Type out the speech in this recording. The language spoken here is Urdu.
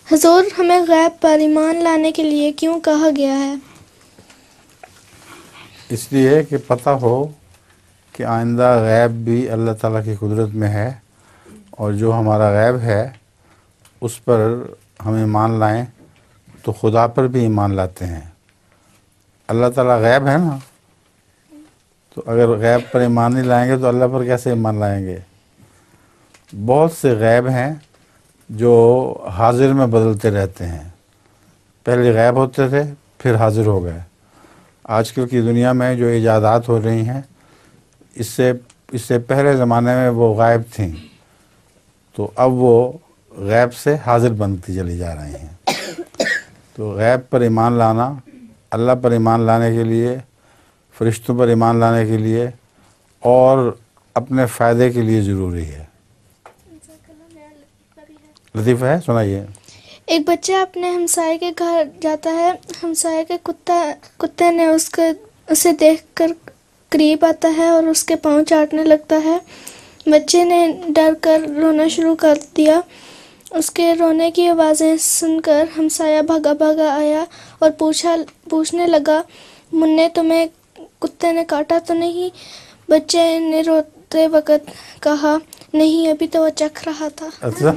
حضور، ہمیں غیب پر ایمان لانے کے لیے کیوں کہا گیا ہے؟ اس لیے کہ پتہ ہو کہ آئندہ غیب بھی اللہ تعالیٰ کی قدرت میں ہے، اور جو ہمارا غیب ہے اس پر ہم ایمان لائیں تو خدا پر بھی ایمان لاتے ہیں۔ اللہ تعالیٰ غیب ہے نا، تو اگر غیب پر ایمان نہیں لائیں گے تو اللہ پر کیسے ایمان لائیں گے؟ بہت سے غیب ہیں جو حاضر میں بدلتے رہتے ہیں، پہلے غیب ہوتے تھے پھر حاضر ہو گئے۔ آج کل کی دنیا میں جو ایجادات ہو رہی ہیں اس سے پہلے زمانے میں وہ غائب تھیں، تو اب وہ غیب سے حاضر بنتی چلی جا رہی ہیں۔ تو غیب پر ایمان لانا اللہ پر ایمان لانے کے لیے، فرشتوں پر ایمان لانے کے لیے اور اپنے فائدے کے لیے ضروری ہے۔ لطیفہ ہے، سنائیے۔ ایک بچہ اپنے ہمسائے کے گھر جاتا ہے۔ ہمسائے کے کتے نے اسے دیکھ کر قریب آتا ہے اور اس کے پاؤں چاٹنے لگتا ہے۔ بچے نے ڈر کر رونا شروع کر دیا۔ اس کے رونے کی آوازیں سن کر ہمسایہ بھاگا بھاگا آیا اور پوچھنے لگا، منّے، تمہیں کتے نے کاٹا تو نہیں؟ بچے نے روتے وقت کہا، نہیں، ابھی تو وہ چکھ رہا تھا۔ اچھا